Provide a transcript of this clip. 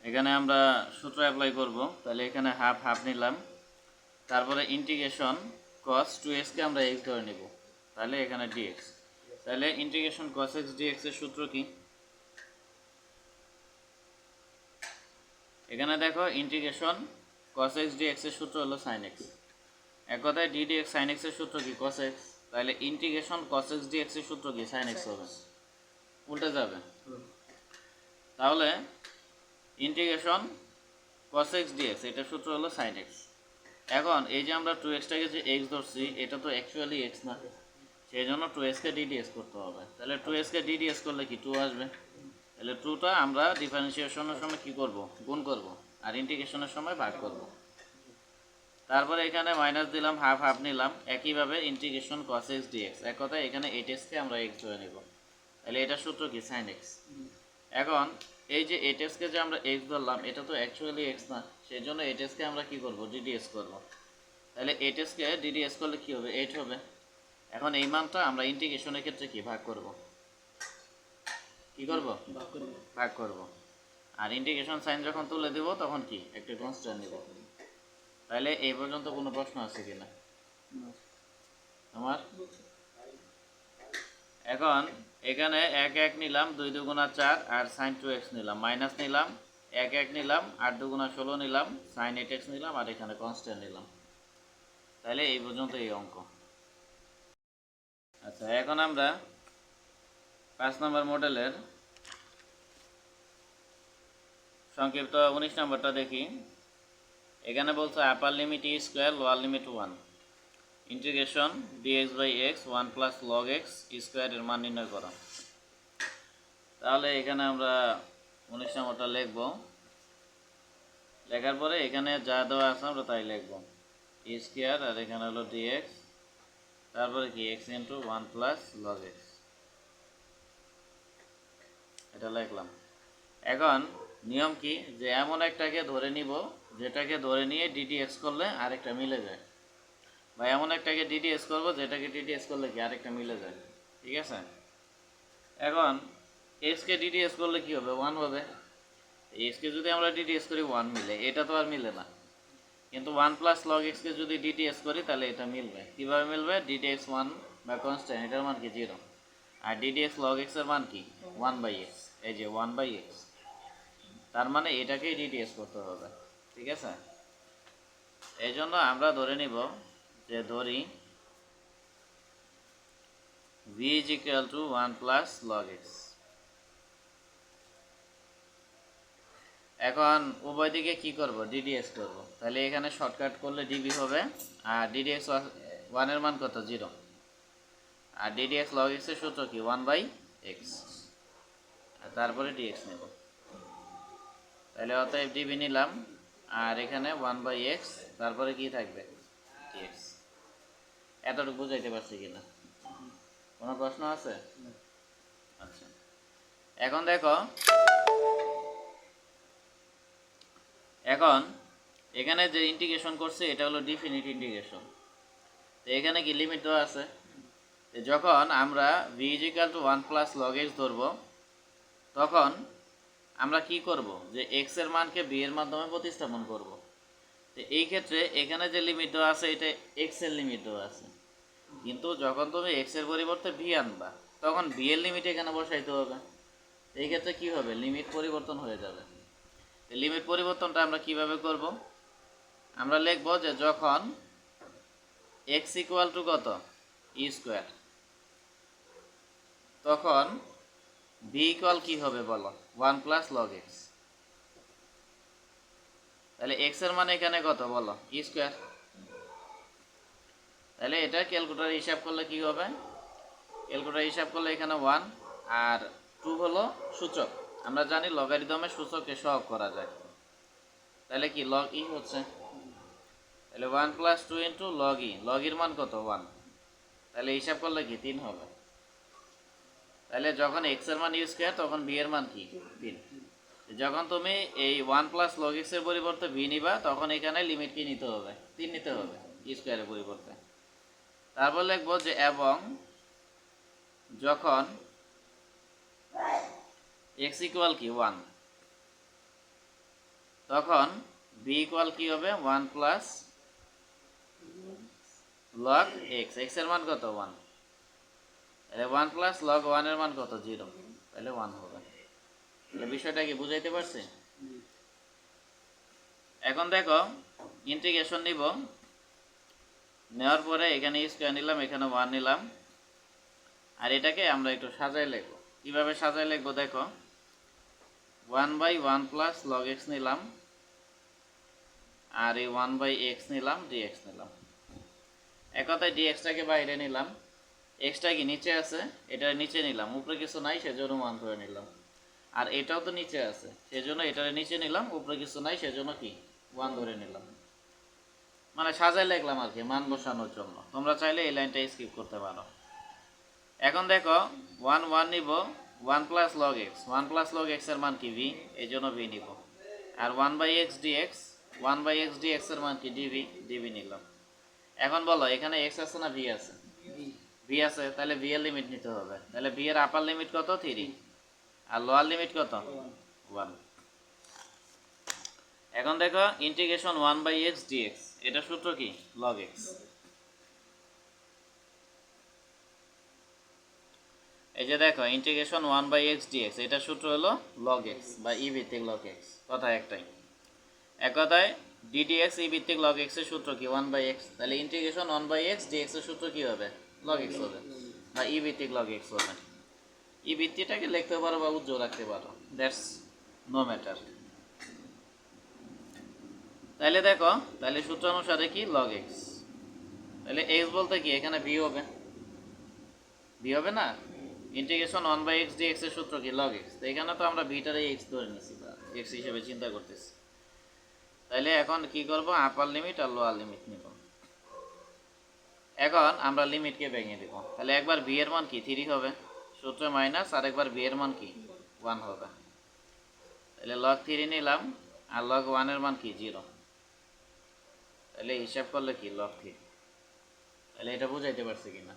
এখানে আমরা সূত্র অ্যাপ্লাই করব। তাহলে এখানে হাফ হাফ নিলাম, তারপরে ইন্টিগ্রেশন cos 2x কে আমরা x ধরে নিব, তাহলে এখানে dx। তাহলে ইন্টিগ্রেশন cos x dx এর সূত্র কি? এখানে দেখো ইন্টিগ্রেশন cos x dx এর সূত্র হলো sin x। এক কথায় d dx sin x এর সূত্র কি? cos x। তাহলে ইন্টিগ্রেশন cos x dx এর সূত্র কি? sin x হবে, উল্টে যাবে। তাহলে ইন্টিগ্রেশন cos x dx এটার সূত্র হলো sin x। এখন এই যে আমরা 2x টাকে যে x ধরছি, এটা তো অ্যাকচুয়ালি x না, সেই জন্য 2x কে ddx করতে হবে। তাহলে 2x কে ddx করলে কি 2 আসবে। তাহলে 2টা আমরা ডিফারেন্সিয়েশনের সময় কি করব? গুণ করব, আর ইন্টিগ্রেশনের সময় ভাগ করব। তারপরে এখানে মাইনাস দিলাম, হাফ হাফ নিলাম। একইভাবে ইন্টিগ্রেশন cos x dx, এক কথায় এখানে 8x কে আমরা x ধরে নেব, তাহলে এটার সূত্র কি? sin x। এখন এই যে 8x কে যে আমরা x ধরলাম, এটা তো অ্যাকচুয়ালি x না, সেই জন্য 8x কে আমরা কি করব? ddx করব। তাহলে 8x কে ddx করলে কি হবে? 8 হবে। এখন এই মানটা আমরা ইন্টিগ্রেশনের ক্ষেত্রে কি ভাগ করব? কি করব? ভাগ করব। আর ইন্টিগ্রেশন সাইন যখন তুলে দেব তখন কি একটা কনস্ট্যান্ট নেব। তাহলে এই পর্যন্ত কোনো প্রশ্ন আছে কিনা আমার? এখন এখানে 1 1 নিলাম, 2 2 4 আর sin 2x নিলাম, মাইনাস নিলাম, 1 1 নিলাম, 8 2 16 নিলাম, sin 8x নিলাম, আর এখানে কনস্ট্যান্ট নিলাম। তাহলে এই পর্যন্ত এই অঙ্ক। আচ্ছা, এখন আমরা 5 নম্বর মডেলের সংক্ষিপ্ত 19 নম্বরটা দেখি। এখানে বলছে upper limit E square, lower limit 1, integration dx by X 1 plus log X square এর মান নির্ণয় করা। তাহলে এখানে আমরা 19 নম্বরটা লিখব। লেখার পরে এখানে যা দেওয়া আছে আমরা তাই লিখব, ই স্কোয়ার আর এখানে হলো dx, তারপরে কি x into 1 plus log x, এটা লিখলাম। এখন নিয়ম কি, যে এমন একটাকে ধরে নিব যেটাকে ধরে নিয়ে ddx করলে আরেকটা মিলে যায়, বা এমন একটাকে ddx করব যেটাকে ddx করলে কি আরেকটা মিলে যায়। ঠিক আছে? এখন x কে ddx করলে কি হবে? 1 হবে। x কে যদি আমরা ddx করি 1 মিলে, এটা তো আর মিলে না। কিন্তু 1 প্লাস লগ এক্স কে যদি ddx করি তাহলে এটা মিলবে। কিভাবে মিলবে? ddx 1 বা কনস্ট্যান্ট, এটার মান কি 0, আর ddx log x এর মান কি 1 বাই x, এই যে 1 বাই x, তার মানে এটাকেই ddx করতে হবে। ঠিক আছে? এই জন্য আমরা ধরে নিব যে ধরি v is equal to 1 plus log x। এখন উভয় দিকে কি করব? ddx করব। তাহলে এখানে শর্টকাট করলে dv হবে, আর ddx 1 এর মান কত? 0, আর ddx log x এর সূত্র কি? 1 বাই x, আর তারপরে dx নেব। তাহলে অতএব dv নিলাম, আর এখানে 1 বাই x, তারপরে কি থাকবে? dx। এতটুকু বুঝাইতে পারছি কিনা? কোনো প্রশ্ন আছে? আচ্ছা, এখন দেখো, এখন এখানে যে ইন্টিগ্রেশন করছে এটা হলো ডিফিনিট ইন্টিগ্রেশন। তো এখানে কি লিমিট দেওয়া আছে, যখন আমরা v equal to 1 plus log x ধরব, তখন আমরা কি করব? যে x এর মানকে b এর মাধ্যমে প্রতিস্থাপন করব। তো এই ক্ষেত্রে এখানে যে লিমিট দেওয়া আছে এটা x এর লিমিট দেওয়া আছে, কিন্তু যখন তুমি x এর পরিবর্তে v আনবা তখন b এর লিমিট এখানে বসাইতে হবে। এই ক্ষেত্রে কি হবে? লিমিট পরিবর্তন হয়ে যাবে। লিমিট পরিবর্তনটা আমরা কিভাবে করব? আমরা লিখব যে যখন x ইকুয়াল টু কত? ই স্কোয়ার, তখন b ইকুয়াল কি হবে বলো? 1 প্লাস লগ এক্স। তাহলে x এর মান এখানে কত বলো? ই স্কোয়ার। তাহলে এটা ক্যালকুলেটর হিসাব করলে কি হবে? ক্যালকুলেটর হিসাব করলে এখানে 1 আর 2 হলো সূচক। আমরা জানি লগারিদমে সূচককে সহগ করা যায়। তাহলে কি লগ ই হচ্ছে, তাহলে 1 প্লাস 2 ইন্টু লগ ই, লগ ইর মান কত? 1। তাহলে হিসাব করলে কি 3 হবে। তাহলে যখন x এর মান ইউ স্কোয়ার তখন b এর মান কি 3। যখন তুমি এই 1 প্লাস লগ এক্স এর পরিবর্তে b নিবা তখন এখানে লিমিট কি নিতে হবে? 3 নিতে হবে ই স্কোয়ারের পরিবর্তে। তারপর লিখবো যে এবং যখন x ইকুয়াল কি 1, তখন বি ইকুয়াল কি হবে 1 প্লাস লগ এক্স, এক্স এর মান কত 1, তাহলে 1 প্লাস লগ 1 এর মান কত 0, তাহলে 1 হবে। তাহলে বিষয়টা কি বুঝাইতে পারছি? এখন দেখো ইন্টিগ্রেশন নিব, নেওয়ার পরে এখানে স্কোয়ার নিলাম, এখানে 1 নিলাম, আর এটাকে আমরা একটু সাজায় লিখবো। কিভাবে সাজায় লিখবো দেখো, 1/1 প্লাস লগ এক্স নিলাম, আর এই 1/x নিলাম, ডিএক্স নিলাম। এক কথায় ডিএক্সটাকে বাইরে নিলাম, এক্সটা কি নিচে আছে, এটা নিচে নিলাম, উপরে কিছু নাই সেজন্য 1 করে নিলাম। আর এটাও তো নিচে আছে সেজন্য এটারে নিচে নিলাম, উপরে কিছু নাই সেজন্য কি 1 ধরে নিলাম। মানে সাজায় লিখলাম আর কি, মান বসানোর জন্য। তোমরা চাইলে এই লাইনটা স্কিপ করতে পারো। এখন দেখো 1 1 নিব, 1 plus log x, 1 plus log x এর মান কি ভি, এই জন্য ভি নিব। আর 1/x ডিএক্স, 1/x ডিএক্স এর মান কি ডিভি, ডিভি নিলাম। এখন বলো এখানে এক্স আছে না ভি আছে? ভি আছে, তাহলে ভি এর লিমিট নিতে হবে। তাহলে ভি এর আপার লিমিট কত 3, আর লোয়ার লিমিট কত 1। এখন দেখো ইন্টিগ্রেশন 1/x ডিএক্স, এটা সূত্র কি লগ এক্স। এই যে দেখো ইন্টিগ্রেশন 1/x ডিএক্স, এটা সূত্র হলো লগ এক্স বা ই ভিত্তিক লগ এক্স, কথা একটাই। এক কথায় ডিডিএক্স ই ভিত্তিক লগ এক্স এর সূত্র কি 1/x, তাহলে ইন্টিগ্রেশন 1/x ডিএক্স এর সূত্র কি হবে লগ এক্স হবে বা ই ভিত্তিক লগ এক্স হবে। ই ভিত্তিটাকে লিখতে পারো বা উজ্জ্বল রাখতে পারো, দ্যাটস নো ম্যাটার। তাহলে দেখো, তাহলে সূত্র অনুসারে কি লগ এক্স, তাহলে এক্স বলতে কি এখানে ভি হবে, ভি হবে না। ইন্টিগ্রেশন 1/x ডিএক্স এর সূত্র কি লগ এক্স, তো এখানে তো আমরা ভিটারে এক্স ধরে নিছি বা এক্স হিসেবে চিন্তা করতেছি। তাহলে এখন কি করব, আপার লিমিট আর লোয়ার লিমিট নিব। এখন আমরা লিমিটকে ভেঙে দেব, তাহলে একবার ভি এর মান কি 3 হবে সূত্রে মাইনাস, আর একবার ভি এর মান কি 1 হবে। তাহলে লগ 3 নিলাম, আর লগ 1 এর মান কি 0, তাহলে হিসাব করলে কি লগ 3। তাহলে এটা বুঝাইতে পারছি কিনা?